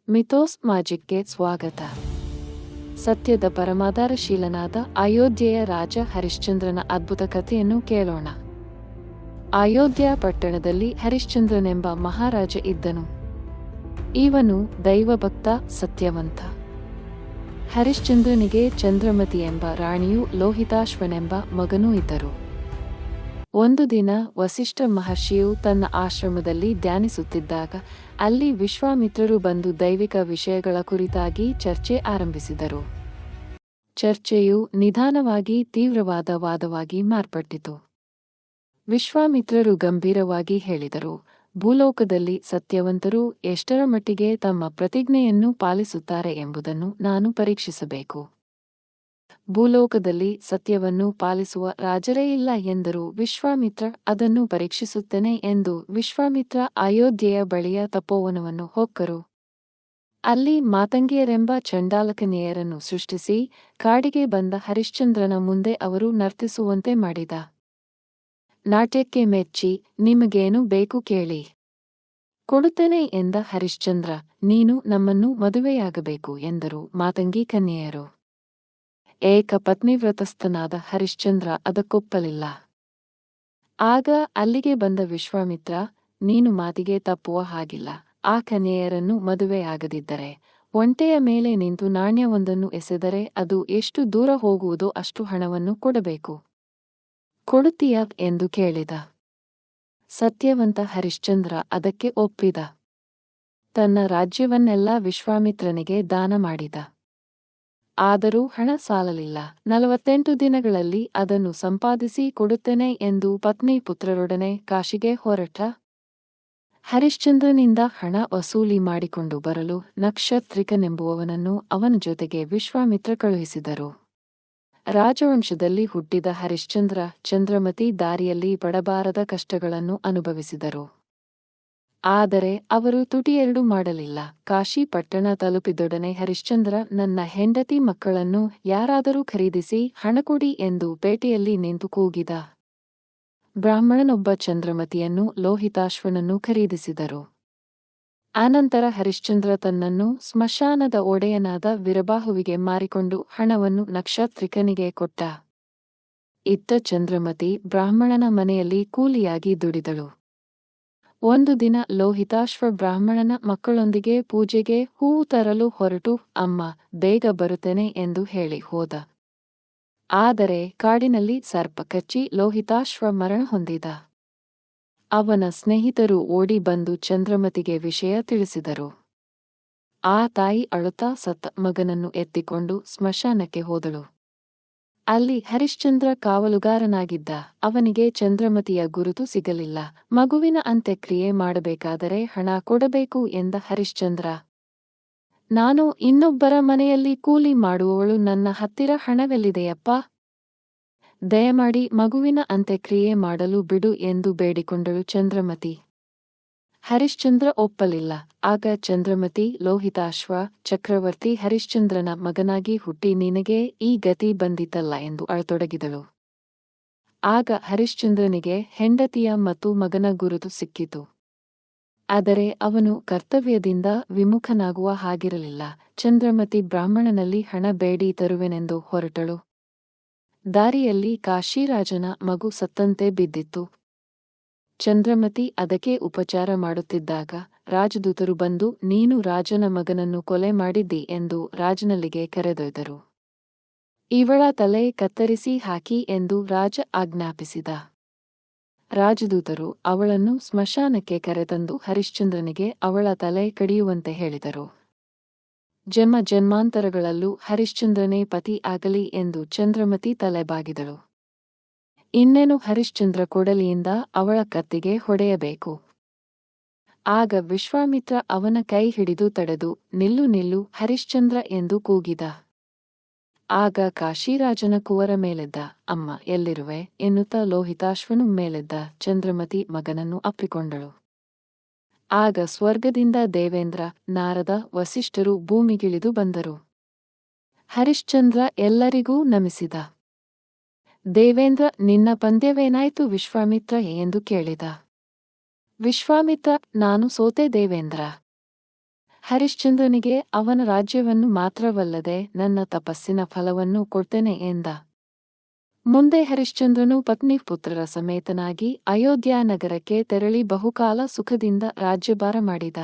ಮಿಥೋಸ್ ಮ್ಯಾಜಿಕ್ಗೆ ಸ್ವಾಗತ. ಸತ್ಯದ ಪರಮಾಧಾರಶೀಲನಾದ ಅಯೋಧ್ಯೆಯ ರಾಜ ಹರಿಶ್ಚಂದ್ರನ ಅದ್ಭುತ ಕಥೆಯನ್ನು ಕೇಳೋಣ. ಅಯೋಧ್ಯ ಪಟ್ಟಣದಲ್ಲಿ ಹರಿಶ್ಚಂದ್ರನೆಂಬ ಮಹಾರಾಜ ಇದ್ದನು. ಇವನು ದೈವಭಕ್ತ, ಸತ್ಯವಂತ. ಹರಿಶ್ಚಂದ್ರನಿಗೆ ಚಂದ್ರಮತಿ ಎಂಬ ರಾಣಿಯೂ ಲೋಹಿತಾಶ್ವನೆಂಬ ಮಗನೂ ಇದ್ದರು. ಒಂದು ದಿನ ವಸಿಷ್ಠ ಮಹರ್ಷಿಯು ತನ್ನ ಆಶ್ರಮದಲ್ಲಿ ಧ್ಯಾನಿಸುತ್ತಿದ್ದಾಗ ಅಲ್ಲಿ ವಿಶ್ವಾಮಿತ್ರರು ಬಂದು ದೈವಿಕ ವಿಷಯಗಳ ಕುರಿತಾಗಿ ಚರ್ಚೆ ಆರಂಭಿಸಿದರು. ಚರ್ಚೆಯು ನಿಧಾನವಾಗಿ ತೀವ್ರವಾದ ವಾದವಾಗಿ ಮಾರ್ಪಟ್ಟಿತು. ವಿಶ್ವಾಮಿತ್ರರು ಗಂಭೀರವಾಗಿ ಹೇಳಿದರು, ಭೂಲೋಕದಲ್ಲಿ ಸತ್ಯವಂತರು ಎಷ್ಟರ ಮಟ್ಟಿಗೆ ತಮ್ಮ ಪ್ರತಿಜ್ಞೆಯನ್ನು ಪಾಲಿಸುತ್ತಾರೆ ಎಂಬುದನ್ನು ನಾನು ಪರೀಕ್ಷಿಸಬೇಕು. ಭೂಲೋಕದಲ್ಲಿ ಸತ್ಯವನ್ನು ಪಾಲಿಸುವ ರಾಜರೇ ಇಲ್ಲ ಎಂದರು ವಿಶ್ವಾಮಿತ್ರ. ಅದನ್ನು ಪರೀಕ್ಷಿಸುತ್ತೇನೆ ಎಂದು ವಿಶ್ವಾಮಿತ್ರ ಅಯೋಧ್ಯೆಯ ಬಳಿಯ ತಪೋವನವನ್ನು ಹೊಕ್ಕರು. ಅಲ್ಲಿ ಮಾತಂಗಿಯರೆಂಬ ಚಂಡಾಲಕನಿಯರನ್ನು ಸೃಷ್ಟಿಸಿ ಕಾಡಿಗೆ ಬಂದ ಹರಿಶ್ಚಂದ್ರನ ಮುಂದೆ ಅವರು ನರ್ತಿಸುವಂತೆ ಮಾಡಿದ. ನಾಟ್ಯಕ್ಕೆ ಮೆಚ್ಚಿ, ನಿಮಗೇನು ಬೇಕು ಕೇಳಿ, ಕೊಡುತ್ತೇನೆ ಎಂದ ಹರಿಶ್ಚಂದ್ರ. ನೀನು ನಮ್ಮನ್ನು ಮದುವೆಯಾಗಬೇಕು ಎಂದರು ಮಾತಂಗಿ ಕನ್ಯೆಯರು. ಏಕ ಪತ್ನಿವ್ರತಸ್ಥನಾದ ಹರಿಶ್ಚಂದ್ರ ಅದಕ್ಕೊಪ್ಪಲಿಲ್ಲ. ಆಗ ಅಲ್ಲಿಗೆ ಬಂದ ವಿಶ್ವಾಮಿತ್ರ, ನೀನು ಮಾತಿಗೆ ತಪ್ಪುವ ಹಾಗಿಲ್ಲ. ಆ ಕನ್ಯೆಯರನ್ನು ಮದುವೆಯಾಗದಿದ್ದರೆ ಒಂಟೆಯ ಮೇಲೆ ನಿಂತು ನಾಣ್ಯವೊಂದನ್ನು ಎಸೆದರೆ ಅದು ಎಷ್ಟು ದೂರ ಹೋಗುವುದೋ ಅಷ್ಟು ಹಣವನ್ನು ಕೊಡಬೇಕು. ಕೊಡುತ್ತೀಯ ಎಂದು ಕೇಳಿದ. ಸತ್ಯವಂತ ಹರಿಶ್ಚಂದ್ರ ಅದಕ್ಕೆ ಒಪ್ಪಿದ. ತನ್ನ ರಾಜ್ಯವನ್ನೆಲ್ಲ ವಿಶ್ವಾಮಿತ್ರನಿಗೆ ದಾನ ಮಾಡಿದ. ಆದರೂ ಹಣ ಸಾಲಲಿಲ್ಲ. 48 ದಿನಗಳಲ್ಲಿ ಅದನ್ನು ಸಂಪಾದಿಸಿ ಕೊಡುತ್ತೇನೆ ಎಂದು ಪತ್ನಿ ಪುತ್ರರೊಡನೆ ಕಾಶಿಗೆ ಹೊರಟ. ಹರಿಶ್ಚಂದ್ರನಿಂದ ಹಣ ವಸೂಲಿ ಮಾಡಿಕೊಂಡು ಬರಲು ನಕ್ಷತ್ರಿಕನೆಂಬುವವನನ್ನು ಅವನ ಜೊತೆಗೆ ವಿಶ್ವಾಮಿತ್ರ ಕಳುಹಿಸಿದರು. ರಾಜವಂಶದಲ್ಲಿ ಹುಟ್ಟಿದ ಹರಿಶ್ಚಂದ್ರ, ಚಂದ್ರಮತಿ ದಾರಿಯಲ್ಲಿ ಪಡಬಾರದ ಕಷ್ಟಗಳನ್ನು ಅನುಭವಿಸಿದರು. ಆದರೆ ಅವರು ತುಟಿಯೆರಡು ಮಾಡಲಿಲ್ಲ. ಕಾಶಿ ಪಟ್ಟಣ ತಲುಪಿದೊಡನೆ ಹರಿಶ್ಚಂದ್ರ, ನನ್ನ ಹೆಂಡತಿ ಮಕ್ಕಳನ್ನು ಯಾರಾದರೂ ಖರೀದಿಸಿ ಹಣ ಕೊಡಿ ಎಂದು ಪೇಟೆಯಲ್ಲಿ ನಿಂತು ಕೂಗಿದ. ಬ್ರಾಹ್ಮಣನೊಬ್ಬ ಚಂದ್ರಮತಿಯನ್ನು, ಲೋಹಿತಾಶ್ವನನ್ನು ಖರೀದಿಸಿದರು. ಆನಂತರ ಹರಿಶ್ಚಂದ್ರ ತನ್ನನ್ನು ಸ್ಮಶಾನದ ಒಡೆಯನಾದ ವೀರಬಾಹುವಿಗೆ ಮಾರಿಕೊಂಡು ಹಣವನ್ನು ನಕ್ಷತ್ರಿಕನಿಗೆ ಕೊಟ್ಟ. ಇತ್ತ ಚಂದ್ರಮತಿ ಬ್ರಾಹ್ಮಣನ ಮನೆಯಲ್ಲಿ ಕೂಲಿಯಾಗಿ ದುಡಿದಳು. ಒಂದು ದಿನ ಲೋಹಿತಾಶ್ವ ಬ್ರಾಹ್ಮಣನ ಮಕ್ಕಳೊಂದಿಗೆ ಪೂಜೆಗೆ ಹೂವು ತರಲು ಹೊರಟು, ಅಮ್ಮ, ಬೇಗ ಬರುತ್ತೇನೆ ಎಂದು ಹೇಳಿ ಹೋದ. ಆದರೆ ಕಾಡಿನಲ್ಲಿ ಸರ್ಪ ಕಚ್ಚಿ ಲೋಹಿತಾಶ್ವ ಮರಣ ಹೊಂದಿದ. ಅವನ ಸ್ನೇಹಿತರು ಓಡಿ ಬಂದು ಚಂದ್ರಮತಿಗೆ ವಿಷಯ ತಿಳಿಸಿದರು. ಆ ತಾಯಿ ಅಳುತ್ತಾ ಸತ್ತ ಮಗನನ್ನು ಎತ್ತಿಕೊಂಡು ಸ್ಮಶಾನಕ್ಕೆ ಹೋದಳು. ಅಲ್ಲಿ ಹರಿಶ್ಚಂದ್ರ ಕಾವಲುಗಾರನಾಗಿದ್ದ. ಅವನಿಗೆ ಚಂದ್ರಮತಿಯ ಗುರುತು ಸಿಗಲಿಲ್ಲ. ಮಗುವಿನ ಅಂತ್ಯಕ್ರಿಯೆ ಮಾಡಬೇಕಾದರೆ ಹಣ ಕೊಡಬೇಕು ಎಂದ ಹರಿಶ್ಚಂದ್ರ. ನಾನು ಇನ್ನೊಬ್ಬರ ಮನೆಯಲ್ಲಿ ಕೂಲಿ ಮಾಡುವವಳು, ನನ್ನ ಹತ್ತಿರ ಹಣವೆಲ್ಲಿದೆಯಪ್ಪ? ದಯಮಾಡಿ ಮಗುವಿನ ಅಂತ್ಯಕ್ರಿಯೆ ಮಾಡಲು ಬಿಡು ಎಂದು ಬೇಡಿಕೊಂಡಳು ಚಂದ್ರಮತಿ. ಹರಿಶ್ಚಂದ್ರ ಒಪ್ಪಲಿಲ್ಲ. ಆಗ ಚಂದ್ರಮತಿ, ಲೋಹಿತಾಶ್ವ ಚಕ್ರವರ್ತಿ ಹರಿಶ್ಚಂದ್ರನ ಮಗನಾಗಿ ಹುಟ್ಟಿ ನಿನಗೆ ಈ ಗತಿ ಬಂದಿತಲ್ಲ ಎಂದು ಅಳತೊಡಗಿದಳು. ಆಗ ಹರಿಶ್ಚಂದ್ರನಿಗೆ ಹೆಂಡತಿಯ ಮತ್ತು ಮಗನ ಗುರುತು ಸಿಕ್ಕಿತು. ಆದರೆ ಅವನು ಕರ್ತವ್ಯದಿಂದ ವಿಮುಖನಾಗುವ ಹಾಗಿರಲಿಲ್ಲ. ಚಂದ್ರಮತಿ ಬ್ರಾಹ್ಮಣನಲ್ಲಿ ಹಣ ಬೇಡಿ ತರುವೆನೆಂದು ಹೊರಟಳು. ದಾರಿಯಲ್ಲಿ ಕಾಶಿರಾಜನ ಮಗು ಸತ್ತಂತೆ ಬಿದ್ದಿತ್ತು. ಚಂದ್ರಮತಿ ಅದಕ್ಕೆ ಉಪಚಾರ ಮಾಡುತ್ತಿದ್ದಾಗ ರಾಜದೂತರು ಬಂದು, ನೀನು ರಾಜನ ಮಗನನ್ನು ಕೊಲೆ ಮಾಡಿದ್ದಿ ಎಂದು ರಾಜನಲ್ಲಿಗೆ ಕರೆದೊಯ್ದರು. ಇವಳ ತಲೆ ಕತ್ತರಿಸಿ ಹಾಕಿ ಎಂದು ರಾಜ ಆಜ್ಞಾಪಿಸಿದ. ರಾಜದೂತರು ಅವಳನ್ನು ಸ್ಮಶಾನಕ್ಕೆ ಕರೆತಂದು ಹರಿಶ್ಚಂದ್ರನಿಗೆ ಅವಳ ತಲೆ ಕಡಿಯುವಂತೆ ಹೇಳಿದರು. ಜನ್ಮ ಜನ್ಮಾಂತರಗಳಲ್ಲೂ ಹರಿಶ್ಚಂದ್ರನೇ ಪತಿ ಆಗಲಿ ಎಂದು ಚಂದ್ರಮತಿ ತಲೆಬಾಗಿದಳು. ಇನ್ನೇನು ಹರಿಶ್ಚಂದ್ರ ಕೊಡಲಿಯಿಂದ ಅವಳ ಕತ್ತಿಗೆ ಹೊಡೆಯಬೇಕು. ಆಗ ವಿಶ್ವಾಮಿತ್ರ ಅವನ ಕೈ ಹಿಡಿದು ತಡೆದು, ನಿಲ್ಲು ನಿಲ್ಲು ಹರಿಶ್ಚಂದ್ರ ಎಂದು ಕೂಗಿದ. ಆಗ ಕಾಶಿರಾಜನ ಕುವರ ಮೇಲೆದ್ದ. ಅಮ್ಮ, ಎಲ್ಲಿರುವೆ ಎನ್ನುತ್ತಾ ಲೋಹಿತಾಶ್ವನು ಮೇಲೆದ್ದ. ಚಂದ್ರಮತಿ ಮಗನನ್ನು ಅಪ್ಪಿಕೊಂಡಳು. ಆಗ ಸ್ವರ್ಗದಿಂದ ದೇವೇಂದ್ರ, ನಾರದ, ವಸಿಷ್ಠರು ಭೂಮಿಗಿಳಿದು ಬಂದರು. ಹರಿಶ್ಚಂದ್ರ ಎಲ್ಲರಿಗೂ ನಮಿಸಿದ. ದೇವೇಂದ್ರ, ನಿನ್ನ ಪಂದ್ಯವೇನಾಯ್ತು ವಿಶ್ವಾಮಿತ್ರ ಎಂದು ಕೇಳಿದ. ವಿಶ್ವಾಮಿತ್ರ, ನಾನು ಸೋತೆ ದೇವೇಂದ್ರ. ಹರಿಶ್ಚಂದ್ರನಿಗೆ ಅವನ ರಾಜ್ಯವನ್ನು ಮಾತ್ರವಲ್ಲದೆ ನನ್ನ ತಪಸ್ಸಿನ ಫಲವನ್ನೂ ಕೊಡ್ತೇನೆ ಎಂದ. ಮುಂದೆ ಹರಿಶ್ಚಂದ್ರನು ಪತ್ನಿ ಪುತ್ರರ ಸಮೇತನಾಗಿ ಅಯೋಧ್ಯ ನಗರಕ್ಕೆ ತೆರಳಿ ಬಹುಕಾಲ ಸುಖದಿಂದ ರಾಜ್ಯಭಾರ ಮಾಡಿದ.